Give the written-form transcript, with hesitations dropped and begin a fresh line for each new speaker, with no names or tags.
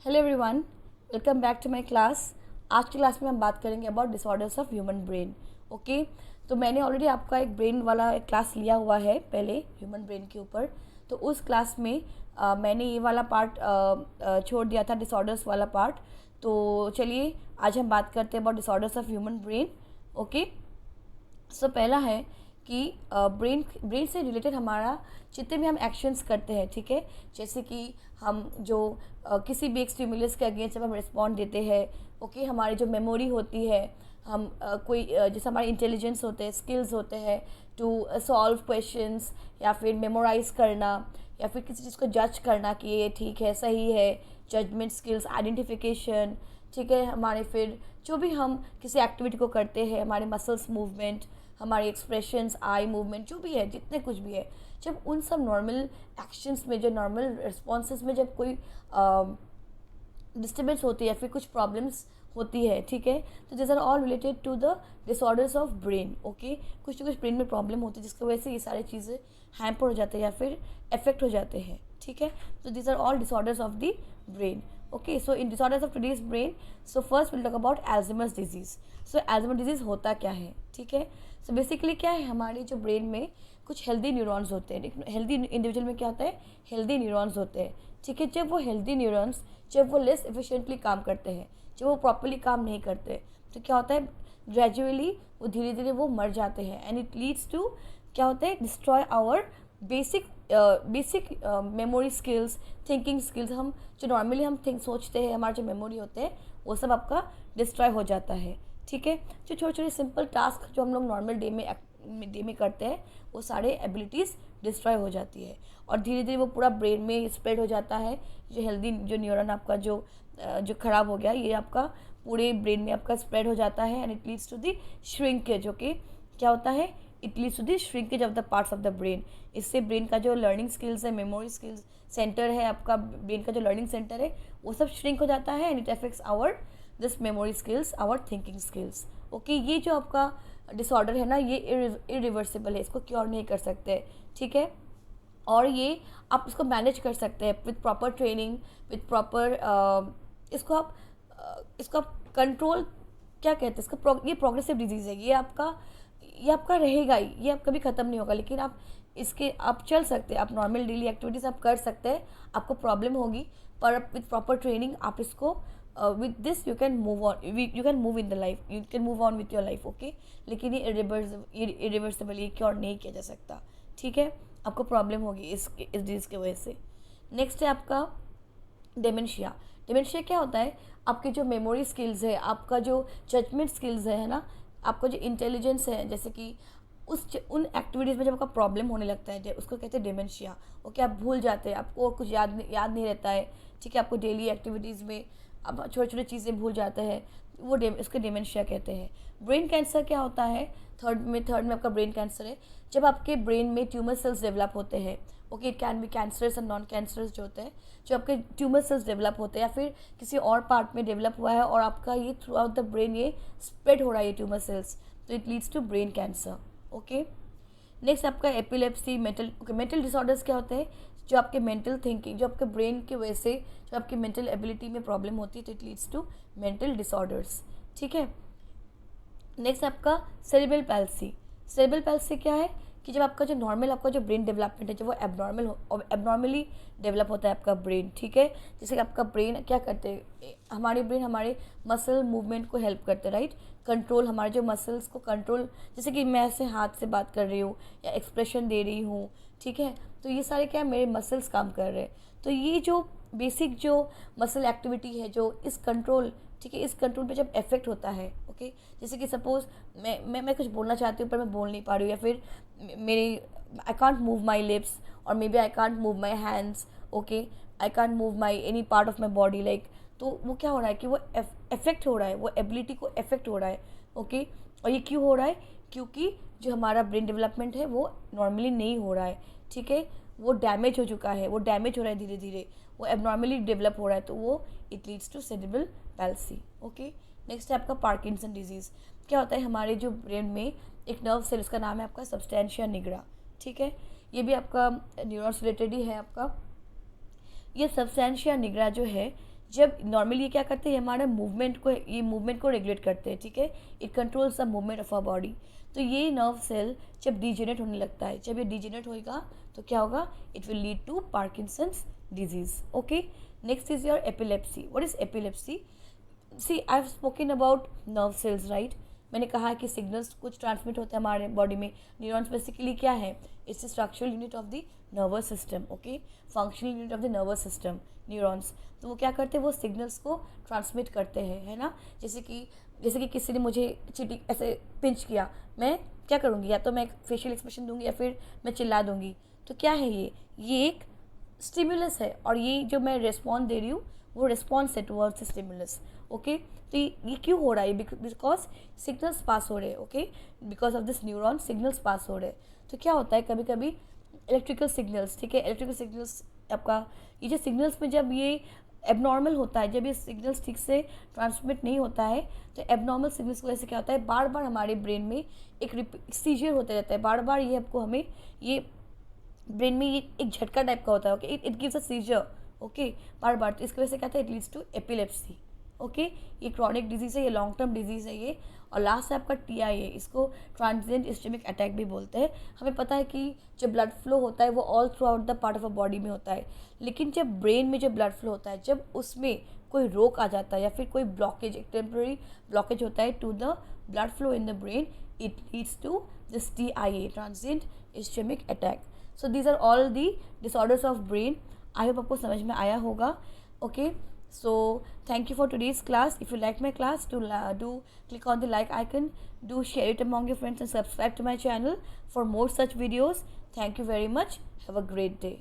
Hello everyone, welcome back to my class. आज की class में हम बात करेंगे about disorders of human brain. Okay, तो मैंने ऑलरेडी आपका एक ब्रेन वाला एक क्लास लिया हुआ है पहले ह्यूमन ब्रेन के ऊपर। तो उस क्लास में मैंने ये वाला पार्ट छोड़ दिया था, डिसऑर्डर्स वाला पार्ट। तो चलिए आज हम बात करते हैं about disorders of human brain. Okay, so पहला है कि ब्रेन से रिलेटेड हमारा जितने भी हम एक्शंस करते हैं, ठीक है, जैसे कि हम जो किसी भी एक स्टिमुलस के अगेंस्ट जब हम रिस्पॉन्ड देते हैं, ओके, हमारी जो मेमोरी होती है, हम जैसे हमारे इंटेलिजेंस होते हैं, स्किल्स होते हैं टू सॉल्व क्वेश्चंस, या फिर मेमोराइज करना, या फिर किसी चीज़ को जज करना कि ये ठीक है, सही है, जजमेंट स्किल्स, आइडेंटिफिकेशन, ठीक है, हमारे फिर जो भी हम किसी एक्टिविटी को करते हैं, हमारे मसल्स मूवमेंट, हमारे एक्सप्रेशंस, आई मूवमेंट, जो भी है, जितने कुछ भी है, जब उन सब नॉर्मल एक्शंस में, जो नॉर्मल रिस्पॉन्सेज में जब कोई डिस्टर्बेंस होती है या फिर कुछ प्रॉब्लम्स होती है, ठीक है, तो this are all related to the disorders of brain. Okay, कुछ ना कुछ ब्रेन में प्रॉब्लम होती है जिसकी वजह से ये सारी चीज़ें हैम्पर हो जाते हैं या फिर अफेक्ट हो जाते हैं, ठीक है। तो this are all disorders of the brain. Okay, so in disorders of today's brain, so first will talk about Alzheimer's disease. So Alzheimer disease होता क्या है, ठीक है। सो बेसिकली क्या है, हमारे जो ब्रेन में कुछ हेल्दी न्यूरॉन्स होते हैं। हेल्दी इंडिविजुअल में क्या होता है, हेल्दी न्यूरॉन्स होते हैं, ठीक है। जब वो हेल्दी न्यूरॉन्स, जब वो लेस एफिशिएंटली काम करते हैं, जब वो प्रॉपरली काम नहीं करते, तो क्या होता है, ग्रेजुअली वो धीरे धीरे वो मर जाते हैं। एंड इट लीड्स टू क्या होता है, destroy our basic memory skills, thinking skills. हम जो नॉर्मली हम सोचते हैं, हमारा जो मेमोरी होते हैं, वो सब आपका डिस्ट्रॉय हो जाता है, ठीक है। जो छोटे छोटे सिंपल टास्क जो हम लोग नॉर्मल डे में करते हैं, वो सारे एबिलिटीज़ डिस्ट्रॉय हो जाती है और धीरे धीरे वो पूरा ब्रेन में स्प्रेड हो जाता है। जो हेल्दी जो न्यूरॉन आपका जो ख़राब हो गया, ये आपका पूरे ब्रेन में आपका स्प्रेड हो जाता है। And it leads to the shrinkage. Okay, क्या होता है, it leads to the shrinkage of the parts of the brain. इससे ब्रेन का जो लर्निंग स्किल्स है, मेमोरी स्किल्स सेंटर है, आपका ब्रेन का जो लर्निंग सेंटर है, वो सब श्रिंक हो जाता है। And it affects our this memory skills, our thinking skills. Okay, ये जो आपका डिसऑर्डर है ना, ये इरिवर्सिबल है, इसको क्योर नहीं कर सकते, ठीक है। और ये आप इसको मैनेज कर सकते हैं with proper training, with proper इसको आप कंट्रोल, क्या कहते हैं इसका, ये प्रोग्रेसिव डिजीज़ है, ये आपका रहेगा ही, ये आप कभी ख़त्म नहीं होगा। लेकिन आप चल सकते हैं, आप नॉर्मल डेली एक्टिविटीज़ आप कर सकते हैं, आपको प्रॉब्लम होगी, पर विथ प्रॉपर ट्रेनिंग आप इसको with this you can move on, you can move in the life, you can move on with your life. Okay, लेकिन ये इरिवर्सिबल, ये क्योर नहीं किया जा सकता, ठीक है। आपको प्रॉब्लम होगी इस डिजीज़ की वजह से। नेक्स्ट है आपका डेमेंशिया। डेमेंशिया क्या होता है, आपकी जो मेमोरी स्किल्स है, आपका जो जजमेंट स्किल्स है ना, आपका जो इंटेलिजेंस है, जैसे कि उन एक्टिविटीज़ में जब आपका प्रॉब्लम होने लगता है, उसको कहते हैं डेमेंशिया। ओके, आप भूल जाते हैं, आपको कुछ याद नहीं रहता है, ठीक है। आपको डेली एक्टिविटीज़ में आप छोटे छोटे चीज़ें भूल जाते हैं, वो उसके डेमेंशिया कहते हैं। ब्रेन कैंसर क्या होता है, थर्ड में आपका ब्रेन कैंसर है, जब आपके ब्रेन में ट्यूमर सेल्स डेवलप होते हैं। Okay, it can be cancerous and non cancerous जो होते हैं, जो आपके ट्यूमर सेल्स डेवलप होते हैं या फिर किसी और पार्ट में डेवलप हुआ है और आपका ये थ्रू आउट द ब्रेन ये स्प्रेड हो रहा है, ये ट्यूमर सेल्स, तो it leads to brain cancer. Okay, next आपका एपिलेप्सी, मेंटल डिसऑर्डर्स क्या होते हैं, जो आपके मेंटल थिंकिंग, जो आपके ब्रेन की वजह से जो आपकी मेंटल एबिलिटी में प्रॉब्लम होती है, तो it leads to mental disorders, ठीक है। नेक्स्ट आपका सेरिब्रल पैल्सी। सेरिब्रल पैल्सी क्या है कि जब आपका जो नॉर्मल आपका जो ब्रेन डेवलपमेंट है, जब वो एबनॉर्मली डेवलप होता है आपका ब्रेन, ठीक है। जैसे कि आपका ब्रेन क्या करते हैं, हमारे ब्रेन हमारे मसल मूवमेंट को हेल्प करते हैं, राइट, कंट्रोल, हमारे जो मसल्स को कंट्रोल, जैसे कि मैं ऐसे हाथ से बात कर रही हूँ या एक्सप्रेशन दे रही हूँ, ठीक है, तो ये सारे क्या है, मेरे मसल्स काम कर रहे हैं। तो ये जो बेसिक जो मसल एक्टिविटी है, जो इस कंट्रोल, ठीक है, इस कंट्रोल पे जब इफेक्ट होता है, ओके, जैसे कि सपोज मैं कुछ बोलना चाहती हूँ पर मैं बोल नहीं पा रही हूँ, या फिर मेरी I can't move my lips, और maybe I can't move my hands, okay, I can't move my any part of my body, like, तो वो क्या हो रहा है कि वो इफेक्ट हो रहा है, वो एबिलिटी को इफेक्ट हो रहा है। ओके, और ये क्यों हो रहा है, क्योंकि जो हमारा ब्रेन डेवलपमेंट है वो नॉर्मली नहीं हो रहा है, ठीक है, वो डैमेज हो चुका है, वो डैमेज हो रहा है धीरे धीरे, वो एबनॉर्मली डेवलप हो रहा है, तो वो it leads to cerebral palsy. Okay, next है आपका पार्किंसन डिजीज़। क्या होता है, हमारे जो ब्रेन में एक नर्व सेल, उसका नाम है आपका सबस्टेंशिया निग्रा, ठीक है, ये भी आपका न्यूरॉन्स रिलेटेड ही है आपका। ये सबस्टेंशिया निग्रा जो है, जब नॉर्मली ये क्या करते हैं, हमारे मूवमेंट को रेगुलेट करते हैं, ठीक है, it controls the movement of our body. तो ये नर्व सेल जब डिजेनरेट होने लगता है, जब ये डिजेनरेट होएगा तो क्या होगा, it will lead to Parkinson's disease. Okay, next is your epilepsy. What is epilepsy? See I have spoken about nerve cells, right. मैंने कहा कि सिग्नल्स कुछ ट्रांसमिट होते हैं हमारे बॉडी में। न्यूरॉन्स बेसिकली क्या है, it's the structural unit of the nervous system, okay, functional unit of the nervous system, neurons. तो वो क्या करते हैं, वो सिग्नल्स को ट्रांसमिट करते हैं, है ना। जैसे कि किसी ने मुझे चीटी ऐसे पिंच किया, मैं क्या करूँगी, या तो मैं एक फेशियल एक्सप्रेशन दूंगी या फिर मैं चिल्ला दूंगी। तो क्या है ये एक स्टिमुलस है, और ये जो मैं रिस्पॉन्स दे रही हूँ वो रिस्पॉन्स है टुवर्ड्स द स्टिमुलस। ओके, तो ये क्यों हो रहा है, बिकॉज सिग्नल्स पास हो रहे हैं। Okay, because of this neuron signals pass हो रहे हैं। तो क्या होता है, कभी कभी इलेक्ट्रिकल सिग्नल्स, ठीक है, इलेक्ट्रिकल सिग्नल्स आपका, ये जो सिग्नल्स में जब ये एबनॉर्मल होता है, जब ये सिग्नल्स ठीक से ट्रांसमिट नहीं होता है, तो एबनॉर्मल सिग्नल्स की वजह से क्या होता है, बार बार हमारे ब्रेन में एक सीजर होते रहता है, बार बार ये आपको हमें ये ब्रेन में ये एक झटका टाइप का होता है। Okay, it gives a seizure, okay, बार बार। तो इसकी वजह से क्या था, it leads to epilepsy. Okay, ये क्रॉनिक डिजीज़ है, ये लॉन्ग टर्म डिजीज़ है ये। और लास्ट है आपका TIA, इसको ट्रांजिएंट इस्चेमिक अटैक भी बोलते हैं। हमें पता है कि जो ब्लड फ्लो होता है वो all through out the part of a body में होता है, लेकिन जब ब्रेन में जो ब्लड फ्लो होता है, जब उसमें कोई रोक आ जाता है या फिर कोई ब्लॉकेज, एक टेम्प्रेरी ब्लॉकेज होता है to the blood flow in the brain, it leads to this TIA, transient ischemic attack. So these are all the disorders of brain. I hope आपको समझ में आया होगा। Okay, so thank you for today's class. If you like my class, do click on the like icon, do share it among your friends and subscribe to my channel for more such videos. Thank you very much. Have a great day.